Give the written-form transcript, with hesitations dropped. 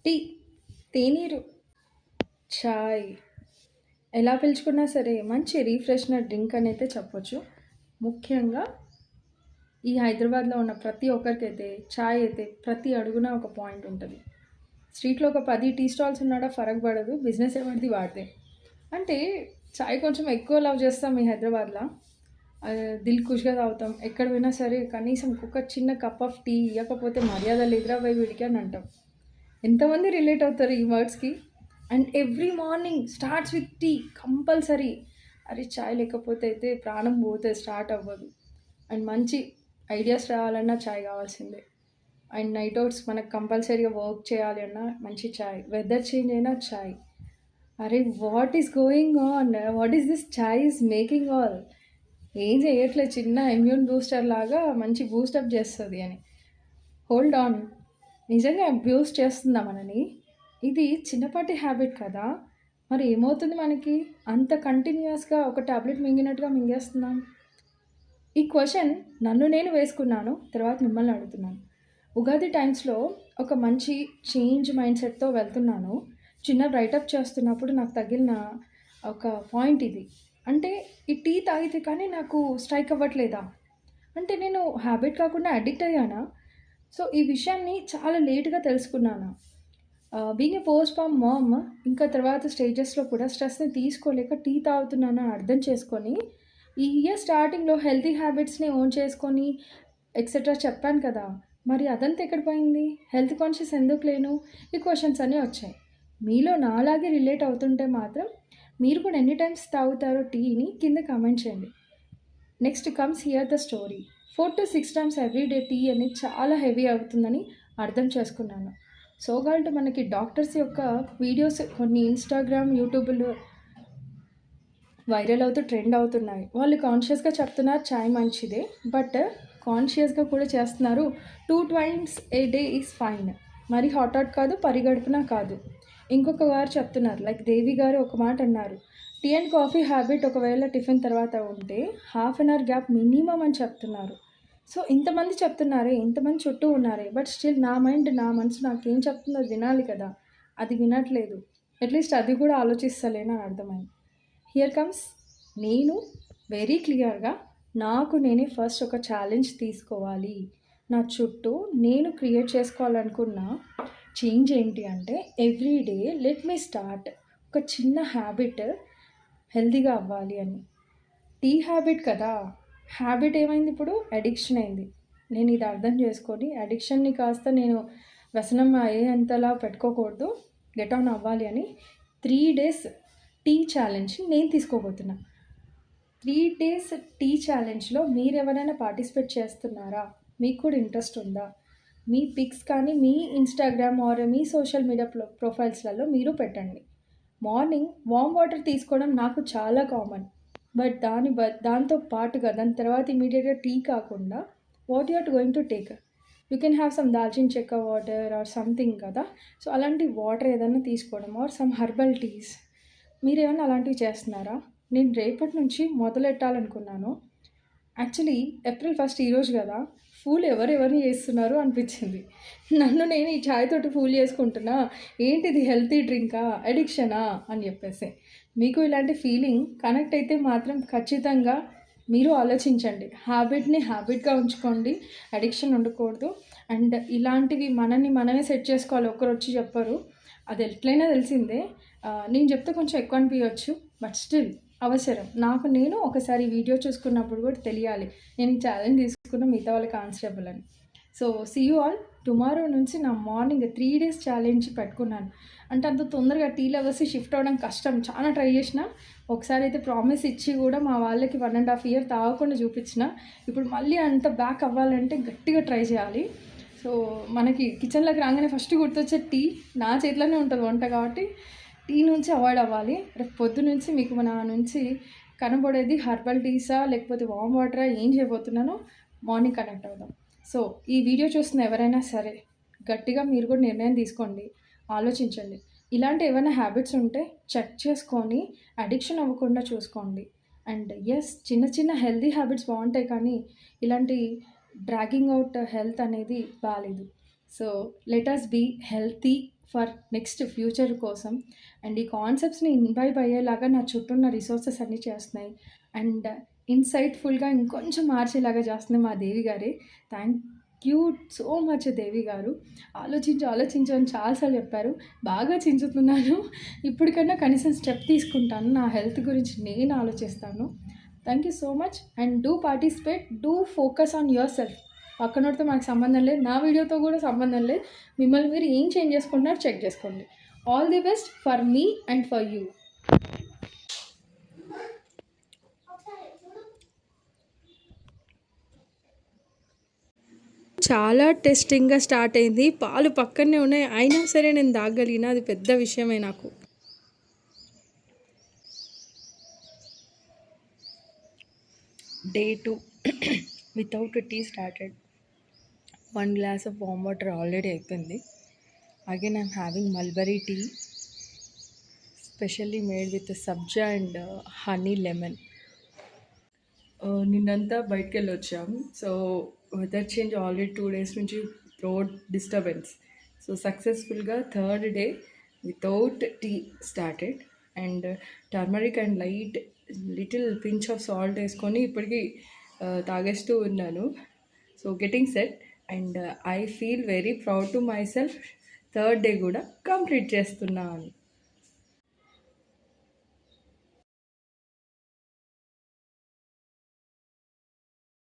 Tea, తేనీరు, చాయ్ ఎలా పిలుచుకున్నా సరే మంచి రిఫ్రెషనర్ డ్రింక్ అని అయితే చెప్పొచ్చు. ముఖ్యంగా ఈ హైదరాబాద్లో ఉన్న ప్రతి ఒక్కరికైతే చాయ్ అయితే ప్రతి అడుగున ఒక పాయింట్ ఉంటుంది. స్ట్రీట్లో ఒక 10 టీ స్టాల్స్ ఉన్నాడా ఫరక్ పడదు, బిజినెస్ ఎవరిది వాడితే. అంటే చాయ్ కొంచెం ఎక్కువ లవ్ చేస్తాం ఈ హైదరాబాద్లో. దిల్ ఖుష్గా తాగుతాం. ఎక్కడ పోయినా సరే కనీసం ఒక చిన్న కప్ ఆఫ్ టీ ఇవ్వకపోతే మర్యాద లేదురా పోయి వీడికి అని అంటాం. ఎంతమంది రిలేట్ అవుతారు ఈ వర్డ్స్కి? And every morning starts with tea compulsory. అరే చాయ్ లేకపోతే అయితే ప్రాణం పోతే స్టార్ట్ అవ్వదు. అండ్ మంచి ఐడియాస్ రావాలన్నా చాయ్ కావాల్సిందే. అండ్ నైట్ అవుట్స్ మనకు కంపల్సరీగా వర్క్ చేయాలి అన్నా మంచి చాయ్, వెదర్ చేంజ్ అయినా చాయ్. అరే what is going on, what is this chai is making all. ఏం చేయట్లేదు, చిన్న ఇమ్యూన్ బూస్టర్ లాగా మంచి బూస్టప్ చేస్తుంది అని. హోల్డ్ ఆన్, నిజంగా బూస్ట్ చేస్తుందా మనని? ఇది చిన్నపాటి హ్యాబిట్ కదా, మరి ఏమవుతుంది మనకి? అంత కంటిన్యూస్గా ఒక టాబ్లెట్ మింగినట్టుగా మింగేస్తున్నాం. ఈ క్వశ్చన్ నన్ను నేను వేసుకున్నాను, తర్వాత మిమ్మల్ని అడుగుతున్నాను. ఉగాది టైమ్స్లో ఒక మంచి చేంజ్ మైండ్ సెట్తో వెళ్తున్నాను. చిన్న రైటప్ చేస్తున్నప్పుడు నాకు తగిలిన ఒక పాయింట్ ఇది. అంటే ఈ టీ తాగితే కానీ నాకు స్ట్రైక్ అవ్వట్లేదా, అంటే నేను హ్యాబిట్ కాకుండా అడిక్ట్ అయ్యానా? సో ఈ విషయాన్ని చాలా లేట్గా తెలుసుకున్నాను. Being a postpartum mom, ఇంకా తర్వాత స్టేజెస్లో కూడా స్ట్రెస్ని తీసుకోలేక టీ తాగుతున్నాను అర్థం చేసుకొని, ఈ ఇయర్ స్టార్టింగ్లో హెల్తీ హ్యాబిట్స్ని ఓన్ చేసుకొని ఎక్సెట్రా చెప్పాను కదా, మరి అదంతా ఎక్కడ పోయింది? హెల్త్ కాన్షియస్ ఎందుకు లేను? ఈ క్వశ్చన్స్ అన్నీ వచ్చాయి. మీలో నాలాగే రిలేట్ అవుతుంటే మాత్రం మీరు కూడా ఎన్ని టైమ్స్ తాగుతారో టీని కింద కామెంట్ చేయండి. Next comes here the story. 4 to 6 times everyday tea అనేది చాలా హెవీ అవుతుందని అర్థం చేసుకున్నాను. సోగాల్ట్ మనకి డాక్టర్స్ యొక్క వీడియోస్ కొన్ని ఇన్స్టాగ్రామ్, యూట్యూబ్లో వైరల్ అవుతూ ట్రెండ్ అవుతున్నాయి. వాళ్ళు కాన్షియస్గా చెప్తున్నారు చాయ్ మంచిదే, బట్ కాన్షియస్గా కూడా చేస్తున్నారు 2 times A day is fine. మరి హాట్ కాదు, పరిగడుపున కాదు. ఇంకొక వారు చెప్తున్నారు, లైక్ దేవి గారు ఒక మాట అన్నారు, టీ అండ్ కాఫీ హ్యాబిట్ ఒకవేళ టిఫిన్ తర్వాత ఉంటే ½ an hour గ్యాప్ మినిమం అని చెప్తున్నారు. సో ఇంతమంది చెప్తున్నారే, ఇంతమంది చుట్టూ ఉన్నారే, బట్ స్టిల్ నా మైండ్, నా మనసు నాకేం చెప్తుందో వినాలి కదా, అది వినట్లేదు. అట్లీస్ట్ అది కూడా ఆలోచిస్తలేనని అర్థమైంది. హియర్ కమ్స్, నేను వెరీ క్లియర్గా నాకు నేనే ఫస్ట్ ఒక ఛాలెంజ్ తీసుకోవాలి. నా చుట్టూ నేను క్రియేట్ చేసుకోవాలనుకున్న చేంజ్ ఏంటి అంటే, every day let me start ఒక చిన్న హ్యాబిట్ హెల్తీగా అవ్వాలి అని. టీ హ్యాబిట్ కదా, హ్యాబిట్ ఏమైంది ఇప్పుడు? అడిక్షన్ అయింది. నేను ఇది అర్థం చేసుకొని అడిక్షన్ని కాస్త నేను వ్యసనం అయ్యేంతలా పెట్టుకోకూడదు, గెట్ ఆన్ అవ్వాలి అని 3 days టీ ఛాలెంజ్ నేను తీసుకోబోతున్నా. 3 days టీ ఛాలెంజ్లో మీరు ఎవరైనా పార్టిసిపేట్ చేస్తున్నారా? మీకు కూడా ఇంట్రెస్ట్ ఉందా? మీ పిక్స్ కానీ మీ ఇన్స్టాగ్రామ్ ఆర్ మీ సోషల్ మీడియా ప్రొఫైల్స్లలో మీరు పెట్టండి. మార్నింగ్ వామ్ వాటర్ తీసుకోవడం నాకు చాలా కామన్, బట్ దాంతో పాటుగా దాని తర్వాత ఇమీడియట్గా టీ కాకుండా what you are going to take, you can have some దాల్చిన చెక్క వాటర్ ఆర్ సంథింగ్ కదా. సో అలాంటి వాటర్ ఏదైనా తీసుకోవడం ఆర్ సమ్ హర్బల్ టీస్, మీరు ఏమైనా అలాంటివి చేస్తున్నారా? నేను రేపటి నుంచి మొదలెట్టాలనుకున్నాను. యాక్చువల్లీ April 1 ఈరోజు కదా, ఫూల్ ఎవరెవరిని చేస్తున్నారు అనిపించింది. నన్ను నేను ఈ ఛాయ్ తోటి ఫూల్ చేసుకుంటున్నా, ఏంటిది హెల్తీ డ్రింకా, అడిక్షనా అని చెప్పేసి. మీకు ఇలాంటి ఫీలింగ్ కనెక్ట్ అయితే మాత్రం ఖచ్చితంగా మీరు ఆలోచించండి. హ్యాబిట్ని హ్యాబిట్గా ఉంచుకోండి, అడిక్షన్ ఉండకూడదు. అండ్ ఇలాంటివి మనమే సెట్ చేసుకోవాలి, ఒకరు వచ్చి చెప్పరు, అది ఎట్లయినా తెలిసిందే. నేను చెప్తే కొంచెం ఎక్కువ అనిపించవచ్చు, బట్ స్టిల్ అవసరం. నాకు నేను ఒకసారి వీడియో చూసుకున్నప్పుడు కూడా తెలియాలి నేను ఈ ఛాలెంజ్ తీసుకున్న మిగతా వాళ్ళకి కానిస్టేబుల్ అని. So see you all. Tomorrow నుంచి నా మార్నింగ్ 3 days ఛాలెంజ్ పెట్టుకున్నాను. అంటే అంత తొందరగా టీ లవర్స్ షిఫ్ట్ అవ్వడం కష్టం, చాలా ట్రై చేసిన. ఒకసారి అయితే ప్రామిస్ ఇచ్చి కూడా మా వాళ్ళకి 1.5 year తాగకుండా చూపించిన. ఇప్పుడు మళ్ళీ అంత బ్యాక్ అవ్వాలంటే గట్టిగా ట్రై చేయాలి. సో మనకి కిచెన్లోకి రాగానే ఫస్ట్ గుర్తొచ్చే టీ, నా చేతిలోనే ఉంటుంది వంట కాబట్టి టీ నుంచి అవాయిడ్ అవ్వాలి. రేపు పొద్దు నుంచి మీకు మన నుంచి కనబడేది హర్బల్ టీసా లేకపోతే వామ్ వాటరా, ఏం చేయబోతున్నానో మార్నింగ్ కనెక్ట్ అవుదాం. సో ఈ వీడియో చూస్తున్న ఎవరైనా సరే గట్టిగా మీరు కూడా నిర్ణయం తీసుకోండి, ఆలోచించండి. ఇలాంటి ఏమైనా హ్యాబిట్స్ ఉంటే చెక్ చేసుకొని అడిక్షన్ అవ్వకుండా చూసుకోండి. అండ్ ఎస్, చిన్న చిన్న హెల్తీ హ్యాబిట్స్ బాగుంటాయి, కానీ ఇలాంటి డ్రాగింగ్ అవుట్ హెల్త్ అనేది బాగాలేదు. So let us be healthy for next future కోసం. అండ్ ఈ కాన్సెప్ట్స్ని ఇన్వైబ్ అయ్యేలాగా నా చుట్టూ ఉన్న రిసోర్సెస్ అన్నీ చేస్తున్నాయి. అండ్ ఇన్సైట్ఫుల్గా ఇంకొంచెం మార్చేలాగా చేస్తుంది మా దేవి గారే. థ్యాంక్ యూ సో మచ్ దేవి గారు. ఆలోచించు అని చాలాసార్లు చెప్పారు. బాగా చించుతున్నాను. ఇప్పటికన్నా కనీసం స్టెప్ తీసుకుంటాను. నా హెల్త్ గురించి నేను ఆలోచిస్తాను. Thank you so much. And do participate, do focus on yourself. పక్కనోడితో మనకు సంబంధం లేదు, నా వీడియోతో కూడా సంబంధం లేదు. మిమ్మల్ని మీరు ఏం చేంజ్ చేసుకుంటున్నారు చెక్ చేసుకోండి. All the best for me and for you. చాలా టెస్టింగ్గా స్టార్ట్ అయింది. పాలు పక్కనే ఉన్నాయి, అయినా సరే నేను తాగలిగిన, అది పెద్ద విషయమే నాకు. Day 2 without tea started. 1 glass of warm water already అయిపోయింది. Again I'm having mulberry tea, specially made with sabja and honey lemon. నిన్నంతా బయటకు వెళ్ళి వచ్చాం. So weather change already 2 days నుంచి రోడ్ డిస్టర్బెన్స్. సో సక్సెస్ఫుల్గా 3rd day without tea started. And turmeric and light little pinch of salt వేసుకొని ఇప్పటికీ తాగేస్తూ ఉన్నాను. So getting set. And I feel very proud to my self. 3rd day కూడా complete చేస్తున్నాను.